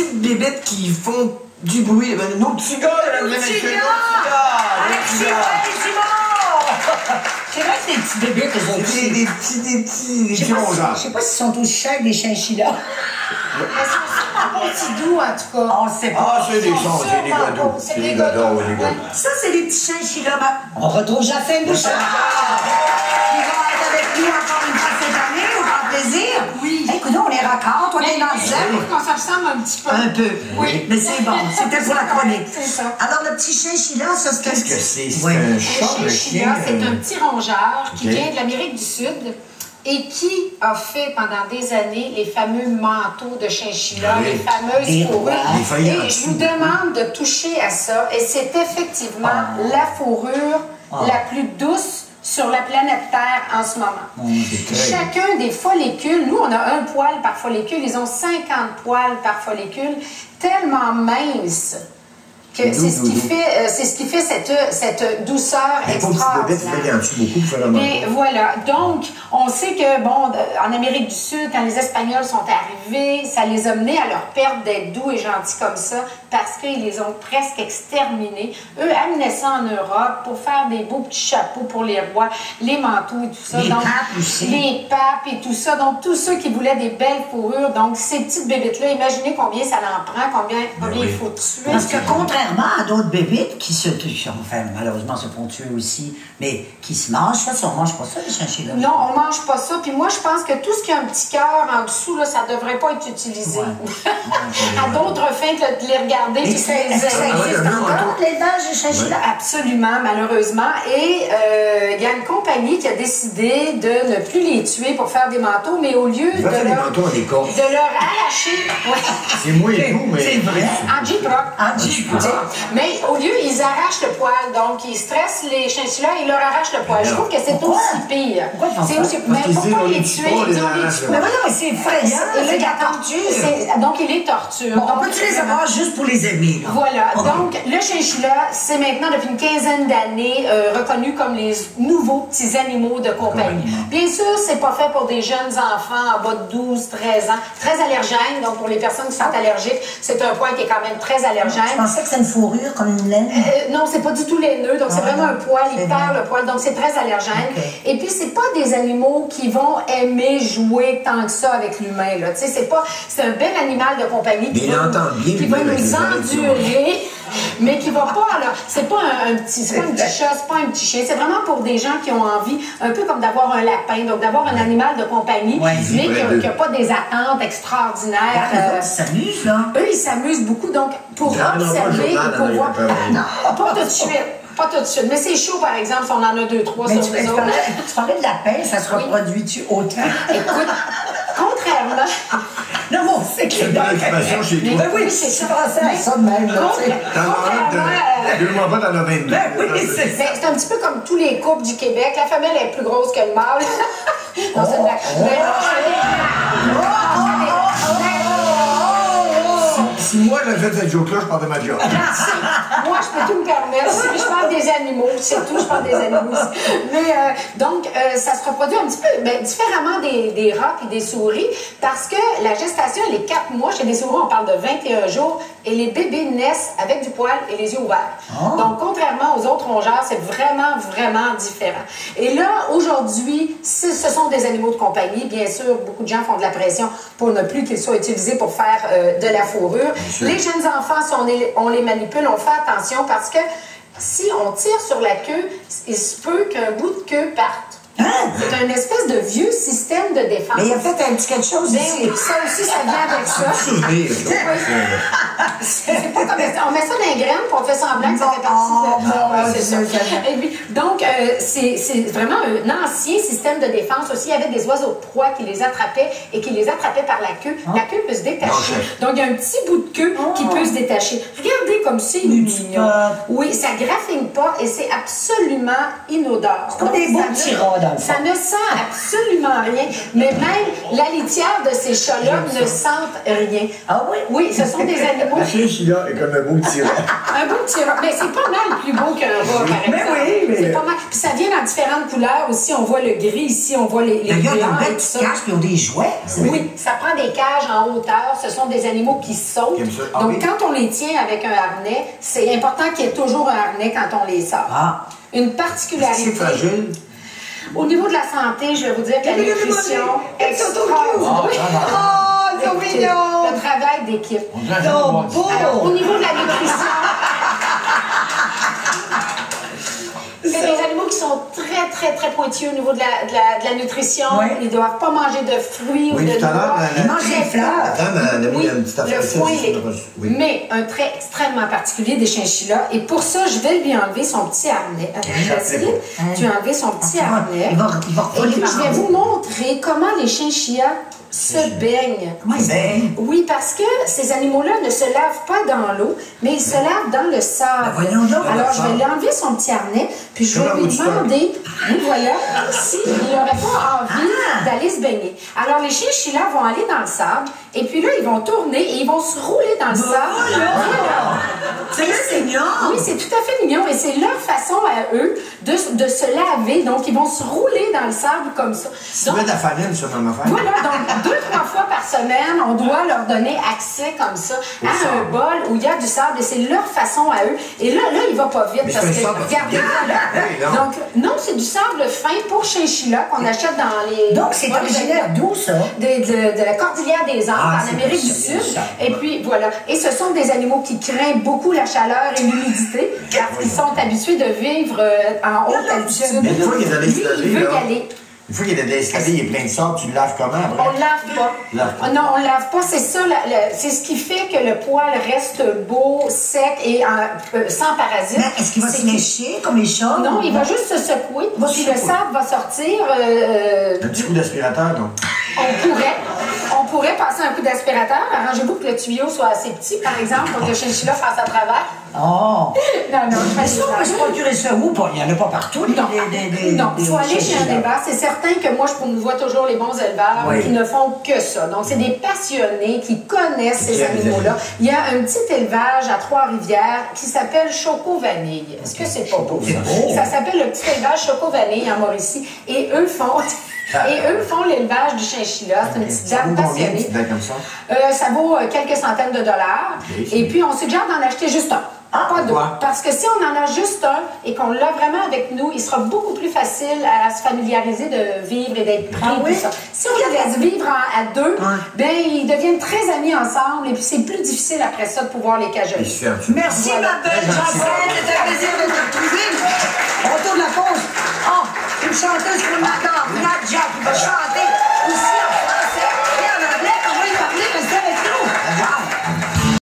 petites bébêtes qui font du bruit. Nos petits gars, mesdames et messieurs, nos petits gars. C'est vrai que c'est des petits bébés que j'ai aussi. Des petits rongeurs. Je sais pas s'ils sont aussi chers que des chinchillas. Elles sont un petit doux, en tout cas. On sait pas. Ah, c'est des sons, c'est des gados. C'est des gados. Ça, c'est des petits chinchillas. On retrouve Jacinthe Bouchard. Qui va être avec nous encore une fois cette année, au grand plaisir. Oui. Écoute, on les raconte, on est dans le Je trouve qu'on se ressemble un petit peu. Un peu. Oui. Mais c'est bon, c'était pour la chronique. C'est ça. Alors, le petit chinchilla, ça, c'est Qu'est-ce que c'est? C'est Oui. un Le chat, un chinchilla, chien? c'est un petit rongeur qui Ok. vient de l'Amérique du Sud et qui a fait pendant des années les fameux manteaux de chinchilla, Oui. les fameuses fourrures. Les feuilles en Et je dessous. vous demande de toucher à ça. Et c'est effectivement la fourrure la plus douce sur la planète Terre en ce moment. Chacun des follicules, nous on a un poil par follicule, ils ont 50 poils par follicule, tellement minces que c'est ce qui fait cette douceur extraordinaire. Mais voilà, donc on sait que bon, en Amérique du Sud, quand les Espagnols sont arrivés, ça les a menés à leur perte d'être doux et gentils comme ça, parce qu'ils les ont presque exterminés. Eux amenaient ça en Europe pour faire des beaux petits chapeaux pour les rois, les manteaux et tout ça. Les papes aussi. Les papes et tout ça. Donc tous ceux qui voulaient des belles fourrures, donc ces petites bébites-là, imaginez combien ça en prend, combien il faut tuer. Parce que contrairement à d'autres bébites qui se tuent, enfin, malheureusement se font tuer aussi, mais qui se mangent, ça, on mange pas ça, les chinchillas. Non, on mange pas ça. Puis moi, je pense que tout ce qui a un petit cœur en dessous, là, ça devrait pas être utilisé. À d'autres fins que de les regarder. Puis ça existe encore, l'élevage de chinchillas? Absolument, malheureusement. Et il y a une compagnie qui a décidé de ne plus les tuer pour faire des manteaux, mais au lieu de leur arracher... C'est moi et vous, mais... C'est vrai. En J-Proc. Mais au lieu, ils arrachent le poil. Donc, ils stressent les chinchillas et ils leur arrachent le poil. Je trouve que c'est aussi pire. C'est aussi... Mais pourquoi les tuer? Ils ont les tuer. Mais voilà, mais c'est effrayant. C'est la torture. Donc, ils les torturent. Bon, on peut-tu les avoir juste pour les aimer? Voilà. Donc, le chinchilla, c'est maintenant, depuis une quinzaine d'années, reconnu comme les nouveaux petits animaux de compagnie. Bien sûr, c'est pas fait pour des jeunes enfants en bas de 12, 13 ans. Très allergène. Donc, pour les personnes qui sont allergiques, c'est un poil qui est quand même très allergène. Je pensais que c'est une fourrure comme une laine. Non, c'est pas du tout laineux. Donc, c'est vraiment un poil. Il perd le poil. Donc, c'est très allergène. Et puis, c'est pas des animaux qui vont aimer jouer tant que ça avec l'humain. Tu sais, c'est un bel animal de compagnie qui va nous endurer. Mais qui va pas, là, c'est pas un petit chat, c'est pas un petit chien, c'est vraiment pour des gens qui ont envie, un peu comme d'avoir un lapin, donc d'avoir un animal de compagnie, mais qui n'a pas des attentes extraordinaires. Ils s'amusent, là. Eux, ils s'amusent beaucoup, donc pour observer, pour voir... Pas tout de suite. Pas tout de suite. Mais c'est chaud, par exemple, si on en a 2, 3 sur les autres. Tu parlais de lapin, ça se reproduit-tu autant? Écoute, contrairement... Non, bon, c'est que les préoccupation chez toi. Ben oui, c'est ça, ça de même. T'en as 2 mois pas, t'en as 22. Ben oui, c'est ça. C'est un petit peu comme tous les couples du Québec. La femelle est plus grosse que le mâle. Non, c'est une blague. Si moi j'avais fait cette joke-là, je partais de ma job. Moi, je peux tout me permettre. Si je parle des animaux, c'est tout, je parle des animaux aussi. Mais donc, ça se reproduit un petit peu différemment des rats et des souris parce que la gestation, elle est 4 mois. Chez les souris, on parle de 21 jours et les bébés naissent avec du poil et les yeux ouverts. Donc, contrairement aux autres rongeurs, c'est vraiment, vraiment différent. Et là, aujourd'hui, ce sont des animaux de compagnie. Bien sûr, beaucoup de gens font de la pression pour ne plus qu'ils soient utilisés pour faire de la fourrure. Les jeunes enfants, si on les manipule, on fait attention parce que si on tire sur la queue, il se peut qu'un bout de queue parte. C'est une espèce de vieux système de défense. Mais il a fait un petit quelque chose ici. Ça aussi, ça vient avec ça. C'est pas comme ça. On met ça dans les graines puis on fait semblant que ça fait partie de... c'est ça. Et puis, donc, c'est vraiment un ancien système de défense aussi. Il y avait des oiseaux de proie qui les attrapaient et qui les attrapaient par la queue. La queue peut se détacher. Donc, il y a un petit bout de queue qui peut se détacher. Regardez comme c'est mignon. Oui, ça graffine pas et c'est absolument inodore. C'est comme des beaux petits rats. Ça ne sent absolument rien, mais même la litière de ces chats-là ne sentent rien. Ah oui? Oui, ce sont des animaux. Le chinchilla est comme un beau petit rat. Un beau petit rat. Mais c'est pas mal plus beau qu'un rat, par exemple. oui, mais... C'est pas mal. Puis ça vient dans différentes couleurs aussi. On voit le gris ici, on voit les Il y a blancs des et tout bêtes ça. qui cachent, puis ils ont des jouets. Oui, ça prend des cages en hauteur. Ce sont des animaux qui sautent. Donc, quand on les tient avec un harnais, c'est important qu'il y ait toujours un harnais quand on les sort. Ah. Une particularité. C'est fragile. Au niveau de la santé, je vais vous dire que la nutrition extraordinaire. Oh, c'est mignon! Le travail d'équipe. Non, beau! Alors, au niveau de la nutrition, c'est des animaux qui sont très, très, très pointilleux au niveau de la nutrition. Oui. Ils ne doivent pas manger de fruits ou de Oui, tout à l'heure, noix. Ils mangent des fleurs. Attends, elle a mis Oui, une petite affaire. le foin ici, est... oui. Mais un trait extrêmement particulier des chinchillas. Et pour ça, je vais lui enlever son petit harnais. Attends, Jacqueline, tu as enlevé son petit harnais. Il va Et puis, je vais vous montrer comment les chinchillas se baignent. Comment ils baignent? Oui, parce que ces animaux-là ne se lavent pas dans l'eau, mais ils se lavent dans le sable. Ben voyons donc. Alors, je vais lui enlever son petit harnais, puis je vais Comme lui un Woodstock. demander, vous voyez, s'il n'aurait pas envie d'aller se baigner. Alors, les chinchillas vont aller dans le sable, et puis là, ils vont tourner et ils vont se rouler dans le sable. Voilà. C'est mignon! Oui, c'est tout à fait mignon et c'est leur façon à eux de se laver. Donc, ils vont se rouler dans le sable comme ça. Tu Donc, mets de la farine sur ma affaire. voilà, donc 2-3 fois par semaine, on doit leur donner accès comme ça à un bol où il y a du sable et c'est leur façon à eux. Et là, il va pas vite Mais parce c'est un que, sable regardez fin. là. Oui, non. Donc, non, c'est du sable fin pour chinchilla qu'on achète dans les... Donc, c'est originaire d'où, ça? De la cordillère des Andes, Ah, en c'est Amérique du pour ça, Sud. ça. Et puis, voilà. Et ce sont des animaux qui craignent beaucoup la chaleur et l'humidité parce qu'ils sont habitués de vivre en haute altitude. Mais une fois qu'il est allé Lui, se laver, il veut là, y aller. une fois qu'il est installé, il est plein de sable, tu le laves comment après? On ne lave pas. Lave pas. Non, on ne lave pas. C'est ça, c'est ce qui fait que le poil reste beau, sec et sans parasites. Mais est-ce qu'il va se lécher comme les chats? Non, il va juste se secouer. Va Puis se le secouer. sable va sortir. Un petit coup d'aspirateur, donc. On pourrait passer un coup d'aspirateur. Arrangez-vous que le tuyau soit assez petit, par exemple, pour que le chinchilla fasse à travers. Oh! Non, je fais Mais ça, on peut se procurer ça où? Pas- Il n'y en a pas partout, Non, il faut aller chez un éleveur. C'est certain que moi, je promouvois toujours les bons éleveurs Oui. qui ne font que ça. Donc, c'est des passionnés qui connaissent ces Qui aiment les animaux-là. animaux. Il y a un petit élevage à Trois-Rivières qui s'appelle Choco Vanille. Est-ce que c'est pas beau? C'est beau. Ça s'appelle le petit élevage Choco Vanille en Mauricie. Et eux font... l'élevage du chinchilla. C'est une petite Ça dame vaut combien, une passionnée. petite bête comme ça? Ça vaut quelques centaines de dollars. Ok, Et puis, on suggère d'en acheter juste un. Pas deux. pourquoi? Parce que si on en a juste un et qu'on l'a vraiment avec nous, il sera beaucoup plus facile à se familiariser de vivre et d'être pris. Ah oui? Tout ça. Si on les laisse vivre à deux, ben ils deviennent très amis ensemble et puis c'est plus difficile après ça de pouvoir les cajoler. Il se fait un petit peu. Merci, Voilà. ma belle Jean-Paul. C'était un plaisir de te retrouver. On retourne la pause. Oh, une chanteuse pour Nadja qui va chanter aussi